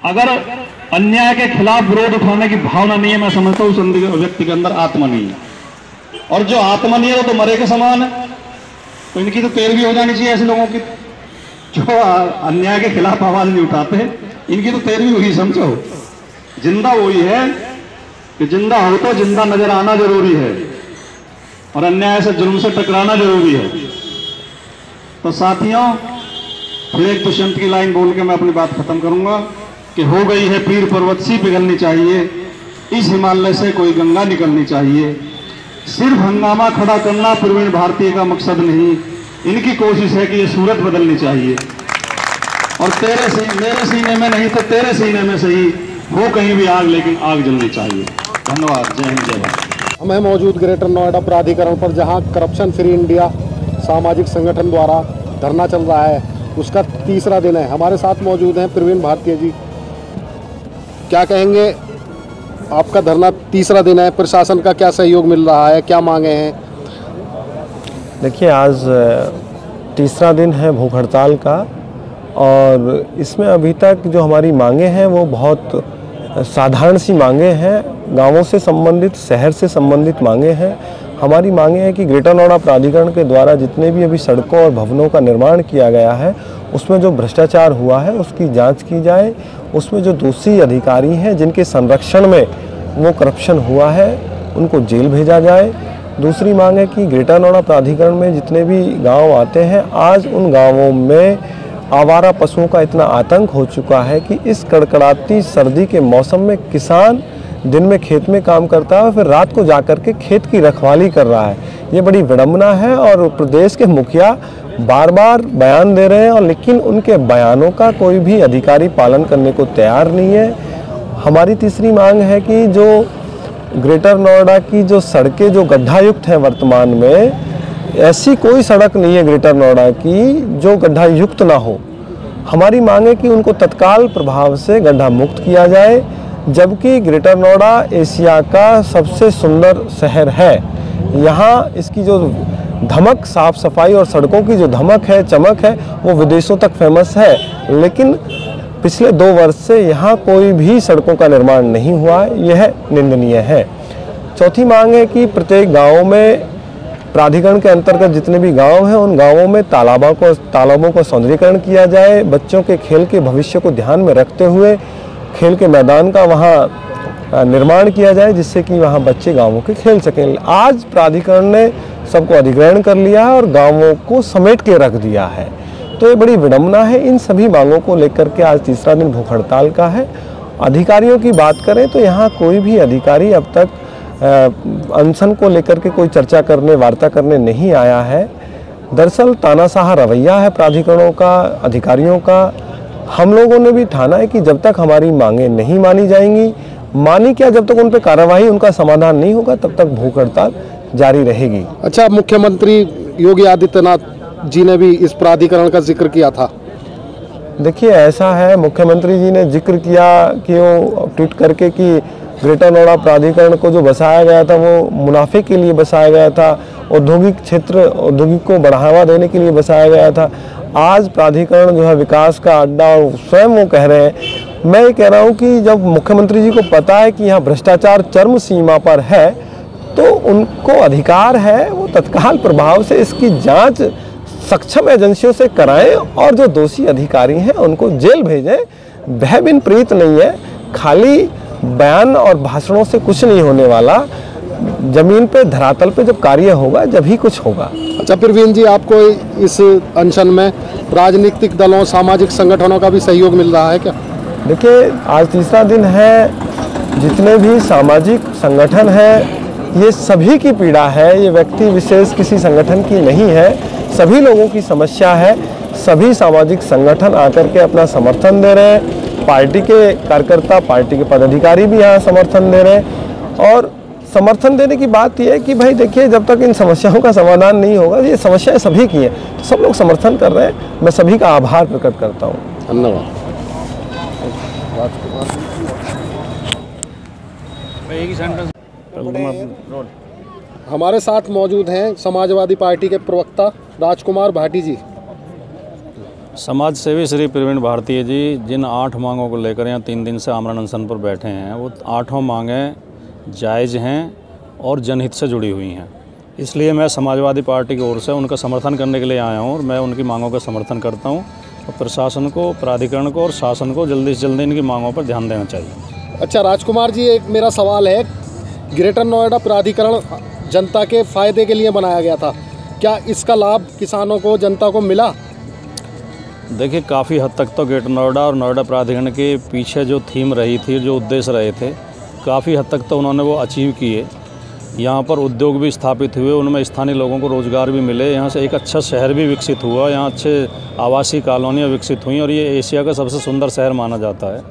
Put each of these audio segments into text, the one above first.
अगर अन्याय के खिलाफ विरोध उठाने की भावना नहीं है, मैं समझता हूँ उस व्यक्ति के अंदर आत्मा नहीं है। और जो आत्मा नहीं है वो तो मरे के समान है। तो इनकी तो पैरवी हो जानी चाहिए ऐसे लोगों की जो अन्याय के खिलाफ आवाज नहीं उठाते। इनकी तो पैरवी हुई समझो। जिंदा वही है कि जिंदा हो तो जिंदा नजर आना जरूरी है और अन्याय से जुल्म से टकराना जरूरी है। तो साथियों, फिर एक दुष्यंत की लाइन बोल के मैं अपनी बात खत्म करूंगा कि हो गई है पीर पर्वत सी पिघलनी चाहिए, इस हिमालय से कोई गंगा निकलनी चाहिए। सिर्फ हंगामा खड़ा करना प्रवीण भारतीय का मकसद नहीं, इनकी कोशिश है कि ये सूरत बदलनी चाहिए। और मेरे सीने में नहीं तो तेरे सीने में सही हो कहीं भी आग, लेकिन आग जलनी चाहिए। धन्यवाद। जय हिंद, जय भारत। हम हैं मौजूद ग्रेटर नोएडा प्राधिकरण पर, जहां करप्शन फ्री इंडिया सामाजिक संगठन द्वारा धरना चल रहा है, उसका तीसरा दिन है। हमारे साथ मौजूद हैं प्रवीण भारतीय जी। क्या कहेंगे, आपका धरना तीसरा दिन है, प्रशासन का क्या सहयोग मिल रहा है, क्या मांगे हैं? देखिए, आज तीसरा दिन है भूख हड़ताल का और इसमें अभी तक जो हमारी मांगे हैं वो बहुत साधारण सी मांगे हैं। गांवों से संबंधित, शहर से संबंधित मांगे हैं। हमारी मांगे हैं कि ग्रेटर नोएडा प्राधिकरण के द्वारा जितने भी अभी सड़कों और भवनों का निर्माण किया गया है उसमें जो भ्रष्टाचार हुआ है उसकी जांच की जाए। उसमें जो दोषी अधिकारी हैं जिनके संरक्षण में वो करप्शन हुआ है उनको जेल भेजा जाए। दूसरी मांग है कि ग्रेटर नोएडा प्राधिकरण में जितने भी गांव आते हैं, आज उन गांवों में आवारा पशुओं का इतना आतंक हो चुका है कि इस कड़कड़ाती सर्दी के मौसम में किसान दिन में खेत में काम करता है और फिर रात को जाकर के खेत की रखवाली कर रहा है। ये बड़ी विडंबना है और प्रदेश के मुखिया बार बार बयान दे रहे हैं और लेकिन उनके बयानों का कोई भी अधिकारी पालन करने को तैयार नहीं है। हमारी तीसरी मांग है कि जो ग्रेटर नोएडा की जो सड़कें जो गड्ढायुक्त हैं, वर्तमान में ऐसी कोई सड़क नहीं है ग्रेटर नोएडा की जो गड्ढायुक्त ना हो। हमारी मांग है कि उनको तत्काल प्रभाव से गड्ढा मुक्त किया जाए, जबकि ग्रेटर नोएडा एशिया का सबसे सुंदर शहर है। यहाँ इसकी जो धमक, साफ सफाई और सड़कों की जो धमक है, चमक है, वो विदेशों तक फेमस है, लेकिन पिछले 2 वर्ष से यहाँ कोई भी सड़कों का निर्माण नहीं हुआ है। यह निंदनीय है। चौथी मांग है कि प्रत्येक गाँव में, प्राधिकरण के अंतर्गत जितने भी गांव हैं उन गांवों में तालाबों को सौंदर्यीकरण किया जाए। बच्चों के खेल के भविष्य को ध्यान में रखते हुए खेल के मैदान का वहाँ निर्माण किया जाए, जिससे कि वहाँ बच्चे गांवों के खेल सकें। आज प्राधिकरण ने सबको अधिग्रहण कर लिया है और गांवों को समेट के रख दिया है, तो ये बड़ी विडंबना है। इन सभी मांगों को लेकर के आज तीसरा दिन भूख हड़ताल का है। अधिकारियों की बात करें तो यहाँ कोई भी अधिकारी अब तक अनशन को लेकर के कोई चर्चा करने, वार्ता करने नहीं आया है। दरअसल तानाशाह रवैया है प्राधिकरणों का, अधिकारियों का। हम लोगों ने भी ठाना है कि जब तक हमारी मांगे नहीं मानी जाएंगी, मानी क्या, जब तक उन पर कार्रवाई, उनका समाधान नहीं होगा, तब तक भूख हड़ताल जारी रहेगी। अच्छा, मुख्यमंत्री योगी आदित्यनाथ जी ने भी इस प्राधिकरण का जिक्र किया था। देखिए, ऐसा है, मुख्यमंत्री जी ने जिक्र किया कि वो ट्वीट करके कि ग्रेटर नोएडा प्राधिकरण को जो बसाया गया था वो मुनाफे के लिए बसाया गया था, औद्योगिक क्षेत्र, औद्योगिक को बढ़ावा देने के लिए बसाया गया था। आज प्राधिकरण जो है विकास का अड्डा, और स्वयं वो कह रहे हैं। मैं ये कह रहा हूँ कि जब मुख्यमंत्री जी को पता है कि यहाँ भ्रष्टाचार चरम सीमा पर है, तो उनको अधिकार है वो तत्काल प्रभाव से इसकी जाँच सक्षम एजेंसियों से कराएं और जो दोषी अधिकारी हैं उनको जेल भेजें। भय बिन प्रीत नहीं है, खाली बयान और भाषणों से कुछ नहीं होने वाला। जमीन पे, धरातल पे जब कार्य होगा जब ही कुछ होगा। अच्छा प्रवीण जी, आपको इस अनशन में राजनीतिक दलों, सामाजिक संगठनों का भी सहयोग मिल रहा है क्या? देखिए, आज तीसरा दिन है। जितने भी सामाजिक संगठन हैं, ये सभी की पीड़ा है, ये व्यक्ति विशेष किसी संगठन की नहीं है, सभी लोगों की समस्या है। सभी सामाजिक संगठन आकर के अपना समर्थन दे रहे हैं। पार्टी के कार्यकर्ता, पार्टी के पदाधिकारी भी यहाँ समर्थन दे रहे हैं। और समर्थन देने की बात यह है कि भाई देखिए, जब तक इन समस्याओं का समाधान नहीं होगा, ये समस्याएं सभी की हैं, सब लोग समर्थन कर रहे हैं। मैं सभी का आभार प्रकट करता हूँ। धन्यवाद। हमारे साथ मौजूद हैं समाजवादी पार्टी के प्रवक्ता राजकुमार भाटी जी। समाज सेवी श्री प्रवीण भारतीय जी जिन 8 मांगों को लेकर यहाँ 3 दिन से आमरण अनशन पर बैठे हैं, वो 8 मांगें जायज़ हैं और जनहित से जुड़ी हुई हैं। इसलिए मैं समाजवादी पार्टी की ओर से उनका समर्थन करने के लिए आया हूँ और मैं उनकी मांगों का समर्थन करता हूँ। और प्रशासन को, प्राधिकरण को और शासन को जल्दी से जल्दी इनकी मांगों पर ध्यान देना चाहिए। अच्छा राजकुमार जी, एक मेरा सवाल है, ग्रेटर नोएडा प्राधिकरण जनता के फ़ायदे के लिए बनाया गया था, क्या इसका लाभ किसानों को, जनता को मिला? देखिए, काफ़ी हद तक तो ग्रेटर नोएडा और नोएडा प्राधिकरण के पीछे जो थीम रही थी, जो उद्देश्य रहे थे, काफ़ी हद तक तो उन्होंने वो अचीव किए। यहाँ पर उद्योग भी स्थापित हुए, उनमें स्थानीय लोगों को रोज़गार भी मिले, यहाँ से एक अच्छा शहर भी विकसित हुआ, यहाँ अच्छे आवासीय कॉलोनियाँ विकसित हुई और ये एशिया का सबसे सुंदर शहर माना जाता है।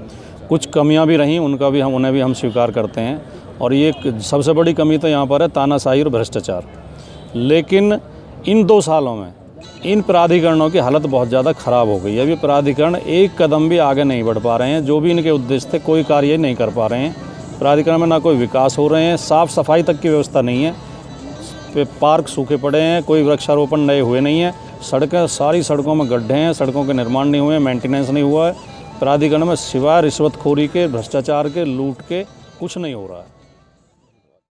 कुछ कमियाँ भी रहीं, उन्हें भी हम स्वीकार करते हैं और ये सबसे बड़ी कमी तो यहाँ पर है तानाशाही और भ्रष्टाचार। लेकिन इन 2 सालों में इन प्राधिकरणों की हालत बहुत ज़्यादा ख़राब हो गई है। अभी प्राधिकरण एक कदम भी आगे नहीं बढ़ पा रहे हैं, जो भी इनके उद्देश्य थे कोई कार्य नहीं कर पा रहे हैं। प्राधिकरण में ना कोई विकास हो रहे हैं, साफ़ सफाई तक की व्यवस्था नहीं है, पार्क सूखे पड़े हैं, कोई वृक्षारोपण नए हुए नहीं है, सड़कें, सारी सड़कों में गड्ढे हैं, सड़कों के निर्माण नहीं हुए हैं, मेंटेनेंस नहीं हुआ है। प्राधिकरण में सिवाय रिश्वतखोरी के, भ्रष्टाचार के, लूट के कुछ नहीं हो रहा है।